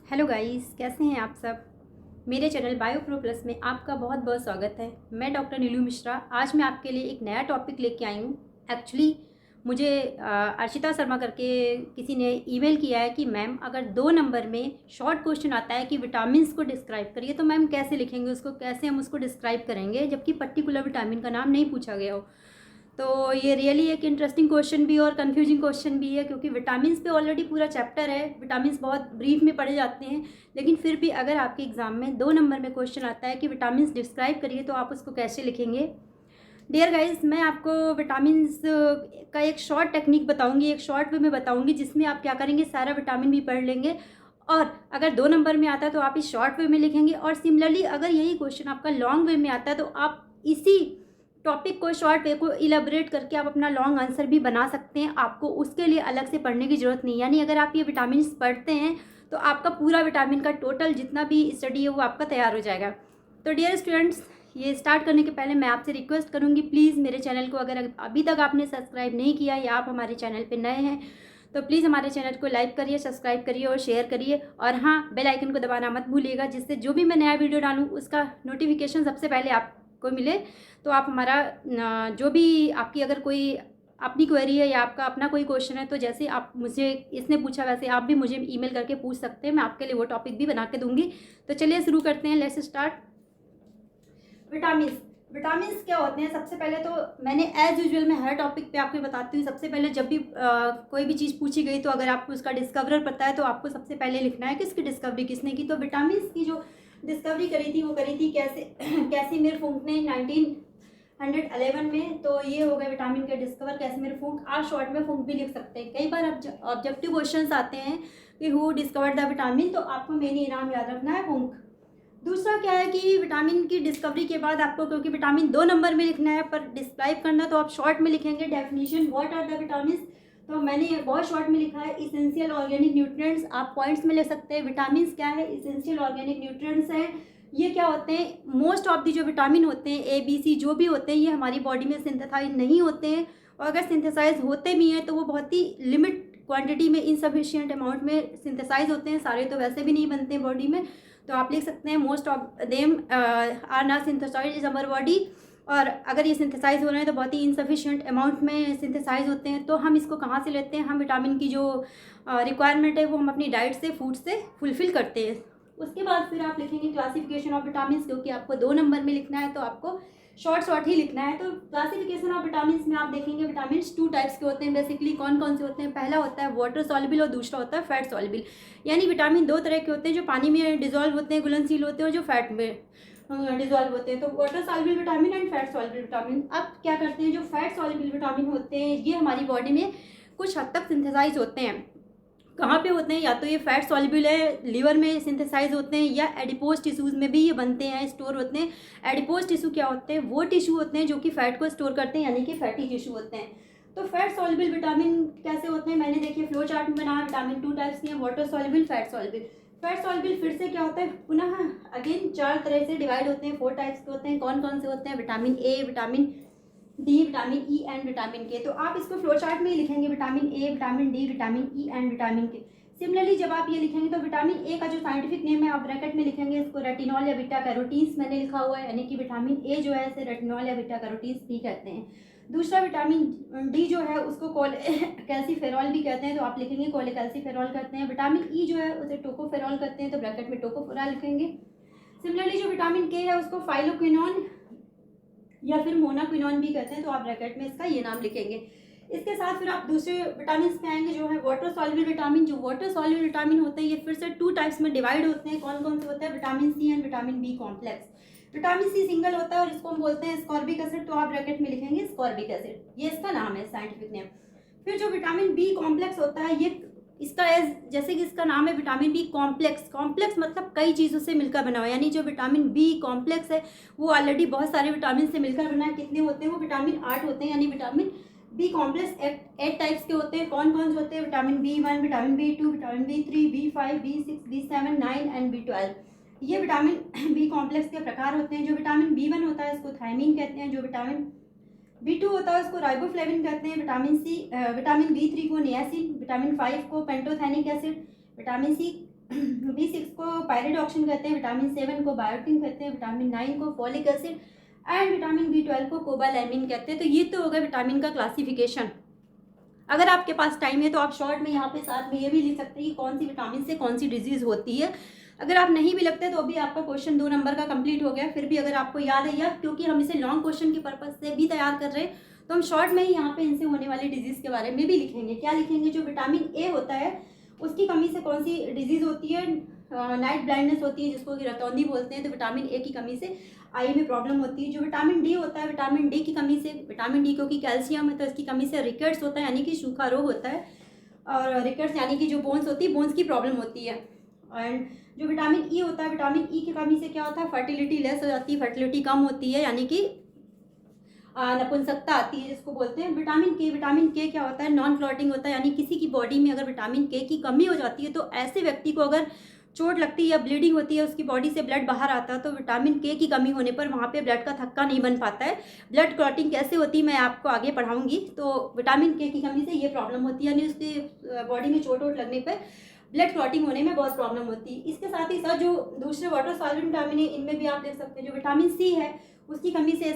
Hello guys, कैसे हैं आप सब। मेरे चैनल बायो प्रो प्लस में आपका बहुत बहुत स्वागत है। मैं डॉक्टर नीलू मिश्रा। आज मैं आपके लिए एक नया टॉपिक लेके आई हूँ। एक्चुअली मुझे अर्चिता शर्मा करके किसी ने ईमेल किया है कि मैम अगर 2 नंबर में शॉर्ट क्वेश्चन आता है कि विटामिन्स को डिस्क्राइब करिए, तो मैम कैसे लिखेंगे उसको, कैसे हम उसको डिस्क्राइब करेंगे जबकि पर्टिकुलर विटामिन का नाम नहीं पूछा गया हो। तो ये रियली एक इंटरेस्टिंग क्वेश्चन भी है और कंफ्यूजिंग क्वेश्चन भी है, क्योंकि विटामिन्स पे ऑलरेडी पूरा चैप्टर है। विटामिन्स बहुत ब्रीफ में पढ़े जाते हैं, लेकिन फिर भी अगर आपके एग्जाम में 2 नंबर में क्वेश्चन आता है कि विटामिन्स डिस्क्राइब करिए, तो आप उसको कैसे लिखेंगे। डियर गाइस, मैं आपको विटामिन्स का एक शॉर्ट टेक्निक बताऊंगी, एक शॉर्ट वे में बताऊंगी, जिसमें आप क्या करेंगे, सारा विटामिन भी पढ़ लेंगे। और अगर 2 नंबर में आता है तो आप इस शॉर्ट वे में लिखेंगे, और सिमिलरली अगर यही क्वेश्चन आपका लॉन्ग वे में आता है तो आप इसी टॉपिक को, शॉर्ट वे को इलेबोरेट करके आप अपना लॉन्ग आंसर भी बना सकते हैं। आपको उसके लिए अलग से पढ़ने की ज़रूरत नहीं। यानी अगर आप ये विटामिन पढ़ते हैं तो आपका पूरा विटामिन का टोटल जितना भी स्टडी है वो आपका तैयार हो जाएगा। तो डियर स्टूडेंट्स, ये स्टार्ट करने के पहले मैं आपसे रिक्वेस्ट करूँगी, प्लीज़ मेरे चैनल को अगर अभी तक आपने सब्सक्राइब नहीं किया या आप हमारे चैनल पर नए हैं तो प्लीज़ हमारे चैनल को लाइक करिए, सब्सक्राइब करिए और शेयर करिए। और हाँ, बेल आइकन को दबाना मत भूलिएगा, जिससे जो भी मैं नया वीडियो डालूँ उसका नोटिफिकेशन सबसे पहले आपको मिले। तो आप हमारा जो भी आपकी अगर कोई अपनी क्वेरी है या आपका अपना कोई क्वेश्चन है, तो जैसे आप मुझे इसने पूछा वैसे आप भी मुझे ईमेल करके पूछ सकते हैं। मैं आपके लिए वो टॉपिक भी बना के दूंगी। तो चलिए शुरू करते हैं। Let's start. विटामिन्स विटामिन्स क्या होते हैं। सबसे पहले तो मैंने एज यूजुअल मैं हर टॉपिक पे आपको बताती हूँ। सबसे पहले जब भी कोई भी चीज़ पूछी गई तो अगर आपको उसका डिस्कवरर पता है तो आपको सबसे पहले लिखना है कि इसकी डिस्कवरी किसने की। तो विटामिन्स की जो डिस्कवरी करी थी वो करी थी कैसिमिर फुंक ने 1911 में। तो ये हो गए विटामिन के डिस्कवर कैसिमिर फुंक। आप शॉर्ट में फुंक भी लिख सकते हैं। कई बार ऑब्जेक्टिव क्वेश्चंस आते हैं कि हु डिस्कवर्ड द विटामिन, तो आपको मेन इनाम याद रखना है फुंक। दूसरा क्या है कि विटामिन की डिस्कवरी के बाद आपको, क्योंकि विटामिन 2 नंबर में लिखना है पर डिस्क्राइब करना तो आप शॉर्ट में लिखेंगे। Definition what are the vitamin, तो मैंने बहुत शॉर्ट में लिखा है इसेंशियल ऑर्गेनिक न्यूट्रिएंट्स। आप पॉइंट्स में ले सकते हैं। विटामिन क्या है, इसेंशियल ऑर्गेनिक न्यूट्रिएंट्स हैं। ये क्या होते हैं, मोस्ट ऑफ दी जो विटामिन होते हैं, ए बी सी जो भी होते हैं, ये हमारी बॉडी में सिंथेसाइज नहीं होते हैं, और अगर सिंथेसाइज होते भी हैं तो वो बहुत ही लिमिट क्वांटिटी में, इनसफिशिएंट अमाउंट में सिंथेसाइज होते हैं। सारे तो वैसे भी नहीं बनते हैं बॉडी में। तो आप लिख सकते हैं most of them are not synthesised in our body, और अगर ये सिंथेसाइज हो रहे हैं तो बहुत ही इनसफिशिएंट अमाउंट में सिंथेसाइज होते हैं। तो हम इसको कहाँ से लेते हैं, हम विटामिन की जो रिक्वायरमेंट है वो हम अपनी डाइट से, फूड से फुलफिल करते हैं। उसके बाद फिर आप लिखेंगे क्लासिफिकेशन ऑफ विटामिन, क्योंकि आपको 2 नंबर में लिखना है तो आपको शॉर्ट ही लिखना है। तो क्लासिफिकेशन ऑफ विटामिन में आप देखेंगे विटामिन 2 टाइप्स के होते हैं। बेसिकली कौन कौन से होते हैं, पहला होता है वाटर सॉल्युबल और दूसरा होता है फैट सॉल्युबल। यानी विटामिन 2 तरह के होते हैं, जो पानी में डिजोल्व होते हैं, घुलनशील होते हैं, और जो फैट में डिजोल्व होते हैं। तो water soluble vitamin and fat soluble vitamin. अब क्या करते हैं, जो फैट सॉल्युबल विटामिन होते हैं ये हमारी बॉडी में कुछ हद तक सिंथेसाइज होते हैं। कहाँ पे होते हैं, या तो ये फैट सॉल्युबल है, लीवर में सिंथेसाइज होते हैं, या एडिपोज टिश्यूज में भी ये बनते हैं, स्टोर होते हैं। एडिपोज टिश्यू क्या होते हैं, वो टिश्यू होते हैं जो कि फैट को स्टोर करते हैं, यानी कि फैटी टिश्यू होते हैं। तो फैट सॉल्युबल विटामिन कैसे होते हैं, मैंने देखिए फ्लो चार्ट में बनाया। विटामिन 2 टाइप्स के हैं, water soluble, fat soluble. Fat soluble फिर से क्या होता है, पुनः अगेन 4 तरह से डिवाइड होते हैं, 4 टाइप्स के होते हैं। कौन कौन से होते हैं, vitamin A, vitamin D, vitamin E and vitamin के। तो आप इसको फ्लो चार्ट में ही लिखेंगे, vitamin A, vitamin D, vitamin E and vitamin के। सिमिलरली जब आप ये लिखेंगे तो विटामिन ए का जो साइंटिफिक नेम है आप ब्रैकेट में लिखेंगे इसको रेटिनॉल या बीटा कैरोटीन्स मैंने लिखा हुआ है, यानी कि विटामिन ए जो है इसे रेटिनॉल या बीटा कैरोटीन्स भी कहते हैं। दूसरा विटामिन डी जो है उसको कैल्सीफेरॉल भी कहते हैं, तो आप लिखेंगे कोलेकैल्सीफेरॉल कहते हैं। विटामिन ई जो है उसे टोकोफेरॉल कहते हैं, तो ब्रैकेट में टोकोफेरॉल लिखेंगे। सिमिलरली जो विटामिन के है उसको फाइलोक्विनोन या फिर मोनाक्विनोन भी कहते हैं, तो आप ब्रैकेट में इसका ये नाम लिखेंगे। इसके साथ फिर आप दूसरे विटामिन पे आएंगे, जो है वाटर सॉल्युबल विटामिन। जो वाटर सॉल्युबल विटामिन होते हैं ये फिर से 2 टाइप्स में डिवाइड होते हैं। कौन कौन से होते हैं, vitamin C and vitamin B complex. Vitamin C single होता है और इसको हम बोलते हैं स्कॉर्बिक एसिड, तो आप ब्रैकेट में लिखेंगे स्कॉर्बिक एसिड, ये इसका नाम है साइंटिफिक नेम। फिर जो विटामिन बी कॉम्प्लेक्स होता है ये इसका जैसे कि इसका नाम है विटामिन बी कॉम्प्लेक्स। कॉम्प्लेक्स मतलब कई चीज़ों से मिलकर बना हुआ, यानी जो विटामिन बी कॉम्प्लेक्स है वो ऑलरेडी बहुत सारे विटामिन से मिलकर बना है। कितने होते हैं, वो विटामिन 8 होते हैं। यानी विटामिन बी कॉम्प्लेक्स 8 टाइप्स के होते हैं। कौन कौन से होते हैं, vitamin B1, vitamin B2, vitamin B3, B5, B6, B7, 9 and B12। ये विटामिन बी कॉम्प्लेक्स के प्रकार होते हैं। जो विटामिन B1 होता है इसको थायमिन कहते हैं, जो विटामिन B2 होता है उसको राइबोफ्लेविन कहते हैं, विटामिन B3 को नियासिन, विटामिन 5 को pantothenic acid, vitamin C B6 को पायरिडॉक्सिन कहते हैं, विटामिन 7 को बायोटिन कहते हैं, विटामिन 9 को folic acid and vitamin B12 को कोबालैमिन कहते हैं। तो ये तो होगा विटामिन का क्लासिफिकेशन। अगर आपके पास टाइम है तो आप शॉर्ट में यहाँ पे साथ में ये भी लिख सकते हैं कि कौन सी विटामिन से कौन सी डिजीज़ होती है। अगर आप नहीं भी लगते तो अभी आपका क्वेश्चन 2 नंबर का कंप्लीट हो गया। फिर भी अगर आपको याद है, या क्योंकि हम इसे लॉन्ग क्वेश्चन के पर्पज से भी तैयार कर रहे हैं, तो हम शॉर्ट में ही यहाँ पे इनसे होने वाली डिजीज़ के बारे में भी लिखेंगे। क्या लिखेंगे? जो विटामिन ए होता है उसकी कमी से कौन सी डिजीज़ होती है। नाइट ब्लाइंडनेस होती है जिसको कि रतौंधी बोलते हैं, तो विटामिन ए की कमी से आई में प्रॉब्लम होती है। जो विटामिन डी होता है, विटामिन डी की कमी से, विटामिन डी क्योंकि कैल्शियम है तो इसकी कमी से रिकेट्स होता है, यानी कि सूखा रोग होता है। और रिकेट्स यानी कि जो बोन्स होती है, बोन्स की प्रॉब्लम होती है। एंड जो विटामिन ई होता है, विटामिन ई की कमी से क्या होता है? फर्टिलिटी लेस हो जाती है, फर्टिलिटी कम होती है, यानी कि नपुंसकता आती है जिसको बोलते हैं। विटामिन के क्या होता है? नॉन फ्लोटिंग होता है, यानी किसी की बॉडी में अगर विटामिन के की कमी हो जाती है तो ऐसे व्यक्ति को अगर चोट लगती है या ब्लीडिंग होती है, उसकी बॉडी से ब्लड बाहर आता है, तो विटामिन के की कमी होने पर वहाँ पे ब्लड का थक्का नहीं बन पाता है। ब्लड क्लॉटिंग कैसे होती है मैं आपको आगे पढ़ाऊंगी। तो विटामिन के की कमी से ये प्रॉब्लम होती है, यानी उसकी बॉडी में चोट वोट लगने पर ब्लड क्लॉटिंग होने में बहुत प्रॉब्लम होती है। इसके साथ ही साथ जो दूसरे वाटर सॉल्वेंट विटामिन है, इनमें भी आप देख सकते हैं जो विटामिन सी है उसकी कमी से,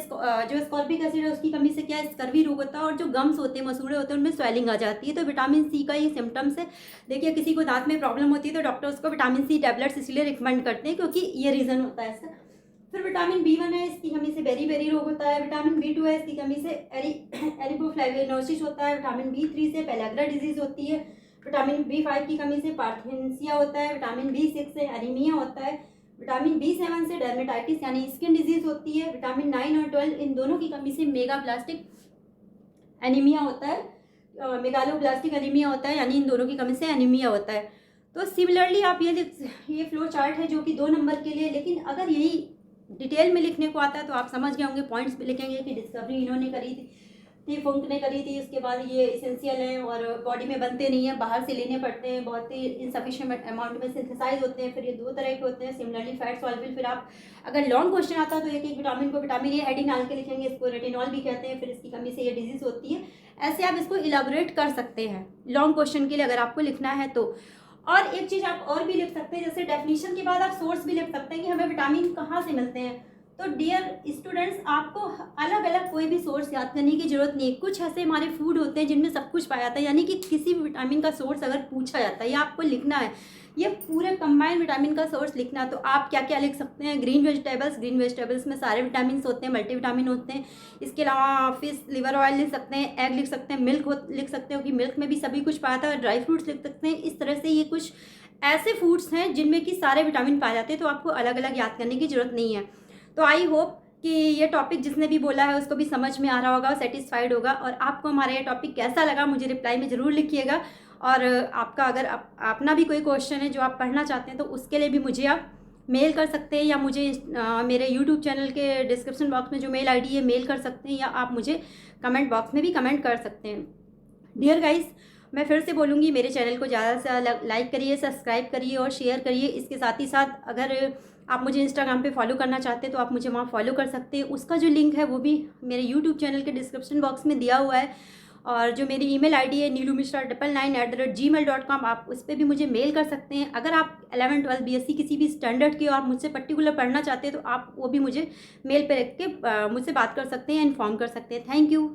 जो स्कॉर्बिक एसिड है उसकी कमी से क्या है? स्कर्वी रोग होता है। और जो गम्स होते हैं, मसूड़े होते हैं, उनमें स्वेलिंग आ जाती है। तो विटामिन सी का ये सिम्टम्स है। देखिए किसी को दांत में प्रॉब्लम होती है तो डॉक्टर उसको विटामिन सी टैबलेट्स इसलिए रिकमेंड करते हैं क्योंकि ये रीज़न होता है इसका। फिर विटामिन B1 है, इसकी कमी से बेरी रोग होता है। विटामिन B2 है, इसकी कमी से एरिबोफ्लेविनोसिस होता है। विटामिन B3 से पेलाग्रा डिजीज़ होती है। विटामिन B5 की कमी से पार्थेनसिया होता है। विटामिन B6 से एनीमिया होता है। विटामिन B7 से डर्मेटाइटिस यानी स्किन डिजीज होती है। विटामिन 9 और 12 इन दोनों की कमी से मेगाप्लास्टिक एनीमिया होता है, मेगालोब्लास्टिक एनीमिया होता है, यानी इन दोनों की कमी से एनीमिया होता है। तो सिमिलरली आप ये फ्लो चार्ट है जो कि 2 नंबर के लिए, लेकिन अगर यही डिटेल में लिखने को आता है तो आप समझ गए होंगे, पॉइंट्स पे लिखेंगे कि डिस्कवरी इन्होंने करी थी, फंक ने करी थी, उसके बाद ये इसेंशियल हैं और बॉडी में बनते नहीं हैं, बाहर से लेने पड़ते हैं, बहुत ही इनसफिशिएंट अमाउंट में सिंथेसाइज होते हैं। फिर ये 2 तरह के होते हैं, सिमिलरली फैट सॉल्युबल। फिर आप अगर लॉन्ग क्वेश्चन आता है तो एक विटामिन को विटामिन ए हेडिंग डाल के लिखेंगे, इसको रेटिनॉल भी कहते हैं, फिर इसकी कमी से ये डिजीज होती है। ऐसे आप इसको इलाबोरेट कर सकते हैं लॉन्ग क्वेश्चन के लिए अगर आपको लिखना है तो। और एक चीज़ आप और भी लिख सकते हैं, जैसे डेफिनेशन के बाद आप सोर्स भी लिख सकते हैं कि हमें विटामिन कहाँ से मिलते हैं। तो डियर स्टूडेंट्स, आपको अलग अलग कोई भी सोर्स याद करने की जरूरत नहीं है। कुछ ऐसे हमारे फूड होते हैं जिनमें सब कुछ पाया जाता है, यानी कि किसी भी विटामिन का सोर्स अगर पूछा जाता है या आपको लिखना है, ये पूरे कंबाइंड विटामिन का सोर्स लिखना, तो आप क्या क्या लिख सकते हैं? ग्रीन वेजिटेबल्स में सारे विटामिन होते हैं, मल्टीविटामिन होते हैं। इसके अलावा फिश लिवर ऑयल लिख सकते हैं, एग लिख सकते हैं, मिल्क लिख सकते हो कि मिल्क में भी सभी कुछ पाया था, ड्राई फ्रूट्स लिख सकते हैं। इस तरह से ये कुछ ऐसे फूड्स हैं जिनमें कि सारे विटामिन पाए जाते हैं, तो आपको अलग अलग याद करने की जरूरत नहीं है। तो आई होप कि ये टॉपिक जिसने भी बोला है उसको भी समझ में आ रहा होगा, सेटिस्फाइड होगा। और आपको हमारा ये टॉपिक कैसा लगा मुझे रिप्लाई में ज़रूर लिखिएगा। और आपका अगर अपना भी कोई क्वेश्चन है जो आप पढ़ना चाहते हैं तो उसके लिए भी मुझे आप मेल कर सकते हैं, या मुझे मेरे यूट्यूब चैनल के डिस्क्रिप्शन बॉक्स में जो मेल आईडी है मेल कर सकते हैं, या आप मुझे कमेंट बॉक्स में भी कमेंट कर सकते हैं। डियर गाइस, मैं फिर से बोलूँगी, मेरे चैनल को ज़्यादा से ज़्यादा लाइक करिए, सब्सक्राइब करिए और शेयर करिए। इसके साथ ही साथ अगर आप मुझे इंस्टाग्राम पे फॉलो करना चाहते हैं तो आप मुझे वहाँ फॉलो कर सकते हैं। उसका जो लिंक है वो भी मेरे यूट्यूब चैनल के डिस्क्रिप्शन बॉक्स में दिया हुआ है। और जो मेरी ईमेल आईडी है neelumishra999@gmail.com, आप उस पर भी मुझे मेल कर सकते हैं। अगर आप 11th 12th BSc किसी भी स्टैंडर्ड के और मुझसे पर्टिकुलर पढ़ना चाहते हैं तो आप वो भी मुझे मेल पर रख के मुझसे बात कर सकते हैं, इन्फॉर्म कर सकते हैं। Thank you.